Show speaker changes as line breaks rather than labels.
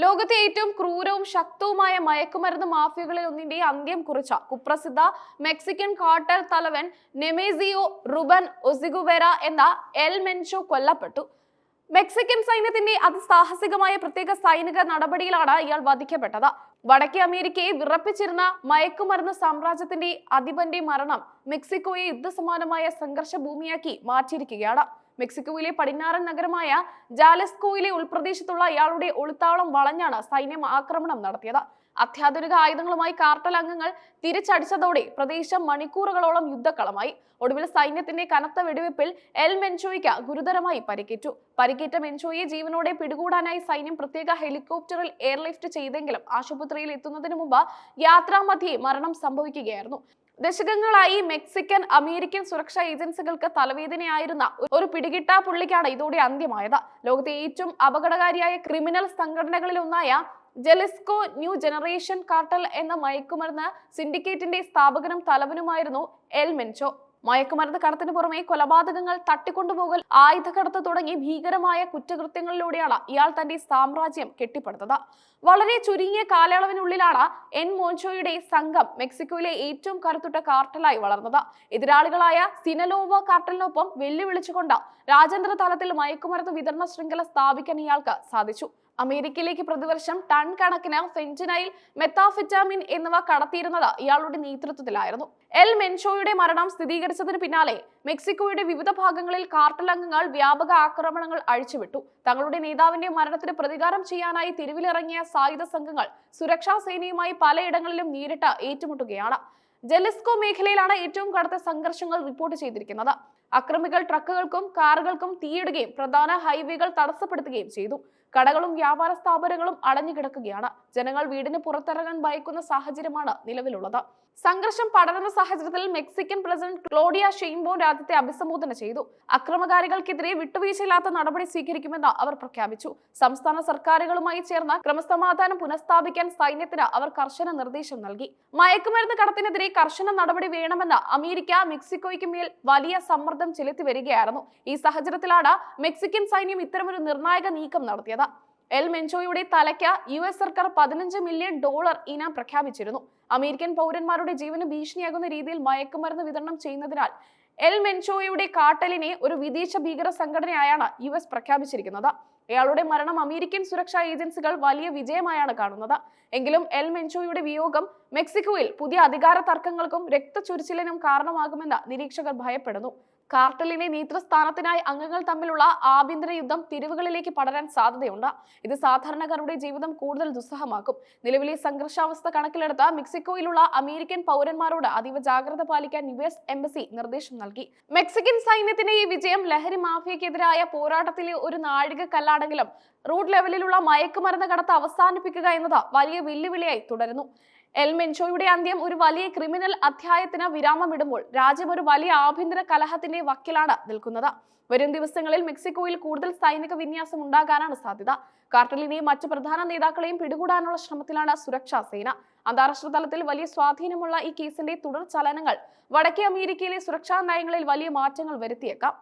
ലോകത്തെ ഏറ്റവും ക്രൂരവും ശക്തവുമായ മയക്കുമരുന്ന് മാഫിയകളിൽ ഒന്നിന്റെ അന്ത്യം കുറിച്ച കുപ്രസിദ്ധ മെക്സിക്കൻ കാർട്ടൽ തലവൻ നെമേസിയോ റുബൻ ഒസിഗുവേര എന്ന എൽ മെൻചോ കൊല്ലപ്പെട്ടു. മെക്സിക്കൻ സൈന്യത്തിന്റെ അതിസാഹസികമായ പ്രത്യേക സൈനിക നടപടിയിലാണ് ഇയാൾ വധിക്കപ്പെട്ടത്. വടക്കേ അമേരിക്കയെ വിറപ്പിച്ചിരുന്ന മയക്കുമരുന്ന് സാമ്രാജ്യത്തിന്റെ അധിപന്റെ മരണം മെക്സിക്കോയെ യുദ്ധസമാനമായ സംഘർഷ ഭൂമിയാക്കി മാറ്റിയിരിക്കുകയാണ്. മെക്സിക്കോയിലെ പടിഞ്ഞാറൻ നഗരമായ ജാലസ്കോയിലെ ഉൾപ്രദേശത്തുള്ള ഇയാളുടെ ഒളിത്താവളം വളഞ്ഞാണ് സൈന്യം ആക്രമണം നടത്തിയത്. അത്യാധുനിക ആയുധങ്ങളുമായി കാർട്ടൽ അംഗങ്ങൾ തിരിച്ചടിച്ചതോടെ പ്രദേശം മണിക്കൂറുകളോളം യുദ്ധക്കളമായി. ഒടുവിൽ സൈന്യത്തിന്റെ കനത്ത വെടിവെപ്പിൽ എൽ മെൻചോയ്ക്ക് ഗുരുതരമായി പരിക്കേറ്റു. പരിക്കേറ്റ മെൻചോയെ ജീവനോടെ പിടികൂടാനായി സൈന്യം പ്രത്യേക ഹെലികോപ്റ്ററിൽ എയർലിഫ്റ്റ് ചെയ്തെങ്കിലും ആശുപത്രിയിൽ എത്തുന്നതിന് മുമ്പ് യാത്രാമധ്യേ മരണം സംഭവിക്കുകയായിരുന്നു. ദശകങ്ങളായി മെക്സിക്കൻ അമേരിക്കൻ സുരക്ഷാ ഏജൻസികൾക്ക് തലവേദനയായിരുന്ന ഒരു പിടികിട്ടാ പുള്ളിക്കാണ് ഇതോടെ അന്ത്യമായത്. ലോകത്തെ ഏറ്റവും അപകടകാരിയായ ക്രിമിനൽ സംഘടനകളിൽ ഒന്നായ ജലിസ്കോ ന്യൂ ജനറേഷൻ കാർട്ടൽ എന്ന മയക്കുമരുന്ന് സിൻഡിക്കേറ്റിന്റെ സ്ഥാപകനും തലവനുമായിരുന്നു എൽ മെൻചോ. മയക്കുമരുന്ന് കടത്തിന് പുറമെ കൊലപാതകങ്ങൾ, തട്ടിക്കൊണ്ടുപോകൽ, ആയുധക്കടത്ത് തുടങ്ങി ഭീകരമായ കുറ്റകൃത്യങ്ങളിലൂടെയാണ് ഇയാൾ തന്റെ സാമ്രാജ്യം കെട്ടിപ്പടുത്തത്. വളരെ ചുരുങ്ങിയ കാലയളവിനുള്ളിലാണ് എൻ മോൻചോയുടെ സംഘം മെക്സിക്കോയിലെ ഏറ്റവും കരുത്തുറ്റ കാർട്ടലായി വളർന്നത്. എതിരാളികളായ സിനലോവ കാർട്ടലിനൊപ്പം വെല്ലുവിളിച്ചുകൊണ്ട് രാജ്യാന്തര തലത്തിൽ മയക്കുമരുന്ന് വിതരണ ശൃംഖല സ്ഥാപിക്കാൻ ഇയാൾക്ക് സാധിച്ചു. അമേരിക്കയിലേക്ക് പ്രതിവർഷം ടൺ കണക്കിന് ഫെന്റനൈൽ, മെത്താഫെറ്റാമിൻ എന്നിവ കടത്തിയിരുന്നത് ഇയാളുടെ നേതൃത്വത്തിലായിരുന്നു. എൽ മെൻചോയുടെ മരണം സ്ഥിരീകരിച്ചതിന് പിന്നാലെ മെക്സിക്കോയുടെ വിവിധ ഭാഗങ്ങളിൽ കാർട്ടൽ അംഗങ്ങൾ വ്യാപക ആക്രമണങ്ങൾ അഴിച്ചുവിട്ടു. തങ്ങളുടെ നേതാവിന്റെ മരണത്തിന് പ്രതികാരം ചെയ്യാനായി തെരുവിലിറങ്ങിയ സായുധ സംഘങ്ങൾ സുരക്ഷാ സേനയുമായി പലയിടങ്ങളിലും നേരിട്ട് ഏറ്റുമുട്ടുകയാണ്. ജലിസ്കോ മേഖലയിലാണ് ഏറ്റവും കടുത്ത സംഘർഷങ്ങൾ റിപ്പോർട്ട് ചെയ്തിരിക്കുന്നത്. അക്രമികൾ ട്രക്കുകൾക്കും കാറുകൾക്കും തീയിടുകയും പ്രധാന ഹൈവേകൾ തടസ്സപ്പെടുത്തുകയും ചെയ്തു. കടകളും വ്യാപാര സ്ഥാപനങ്ങളും അടഞ്ഞുകിടക്കുകയാണ്. ജനങ്ങൾ വീടിന് പുറത്തിറങ്ങാൻ ഭയക്കുന്ന സാഹചര്യമാണ് നിലവിലുള്ളത്. സംഘർഷം പടരുന്ന സാഹചര്യത്തിൽ മെക്സിക്കൻ പ്രസിഡന്റ് ക്ലോഡിയ ഷെയിൻബോം രാജ്യത്തെ അഭിസംബോധന ചെയ്തു. അക്രമകാരികൾക്കെതിരെ വിട്ടുവീഴ്ചയില്ലാത്ത നടപടി സ്വീകരിക്കുമെന്ന് അവർ പ്രഖ്യാപിച്ചു. സംസ്ഥാന സർക്കാരുകളുമായി ചേർന്ന് ക്രമസമാധാനം പുനഃസ്ഥാപിക്കാൻ സൈന്യത്തിന് അവർ കർശന നിർദ്ദേശം നൽകി. മയക്കുമരുന്ന് കടത്തിനെതിരെ കർശന നടപടി വേണമെന്ന് അമേരിക്ക മെക്സിക്കോയ്ക്ക് മേൽ വലിയ സമ്മർദ്ദം ചെലുത്തി വരികയായിരുന്നു. ഈ സാഹചര്യത്തിലാണ് മെക്സിക്കൻ സൈന്യം ഇത്തരമൊരു നിർണായക നീക്കം നടത്തിയത്. എൽ മെൻചോയുടെ തലയ്ക്ക് US സർക്കാർ $15 മില്യൺ ഇനാം പ്രഖ്യാപിച്ചിരുന്നു. അമേരിക്കൻ പൗരന്മാരുടെ ജീവന് ഭീഷണിയാകുന്ന രീതിയിൽ മയക്കുമരുന്ന് വിതരണം ചെയ്യുന്നതിനാൽ എൽ മെൻചോയുടെ കാർട്ടലിനെ ഒരു വിദേശ ഭീകര സംഘടനയായാണ് US പ്രഖ്യാപിച്ചിരിക്കുന്നത്. ഇയാളുടെ മരണം അമേരിക്കൻ സുരക്ഷാ ഏജൻസികൾ വലിയ വിജയമായാണ് കാണുന്നത്. എങ്കിലും എൽ മെൻചോയുടെ വിയോഗം മെക്സിക്കോയിൽ പുതിയ അധികാര തർക്കങ്ങൾക്കും രക്തച്ചൊരിച്ചിലിനും കാരണമാകുമെന്ന് നിരീക്ഷകർ ഭയപ്പെടുന്നു. കാർട്ടലിന്റെ നേതൃസ്ഥാനത്തിനായി അംഗങ്ങൾ തമ്മിലുള്ള ആഭ്യന്തര യുദ്ധം തെരുവുകളിലേക്ക് പടരാൻ സാധ്യതയുണ്ട്. ഇത് സാധാരണക്കാരുടെ ജീവിതം കൂടുതൽ ദുസ്സഹമാക്കും. നിലവിലെ സംഘർഷാവസ്ഥ കണക്കിലെടുത്ത് മെക്സിക്കോയിലുള്ള അമേരിക്കൻ പൗരന്മാരോട് അതീവ ജാഗ്രത പാലിക്കാൻ US എംബസി നിർദ്ദേശം നൽകി. മെക്സിക്കൻ സൈന്യത്തിന്റെ ഈ വിജയം ലഹരി മാഫിയക്കെതിരായ പോരാട്ടത്തിലെ ഒരു നാഴികക്കല്ലാണെങ്കിലും റൂട്ട് ലെവലിലുള്ള മയക്കുമരുന്ന് കടത്ത് അവസാനിപ്പിക്കുക എന്നത് വലിയ വെല്ലുവിളിയായി തുടരുന്നു. എൽ മെൻചോയുടെ അന്ത്യം ഒരു വലിയ ക്രിമിനൽ അധ്യായത്തിന് വിരാമമിടുമ്പോൾ രാജ്യം ഒരു വലിയ ആഭ്യന്തര കലഹത്തിന്റെ വക്കിലാണ് നിൽക്കുന്നത്. വരും ദിവസങ്ങളിൽ മെക്സിക്കോയിൽ കൂടുതൽ സൈനിക വിന്യാസം ഉണ്ടാകാനാണ് സാധ്യത. കാർട്ടലിനെയും മറ്റ് പ്രധാന നേതാക്കളെയും പിടികൂടാനുള്ള ശ്രമത്തിലാണ് സുരക്ഷാ സേന. അന്താരാഷ്ട്ര തലത്തിൽ വലിയ സ്വാധീനമുള്ള ഈ കേസിന്റെ തുടർ ചലനങ്ങൾ വടക്കേ അമേരിക്കയിലെ സുരക്ഷാ നയങ്ങളിൽ വലിയ മാറ്റങ്ങൾ വരുത്തിയേക്കാം.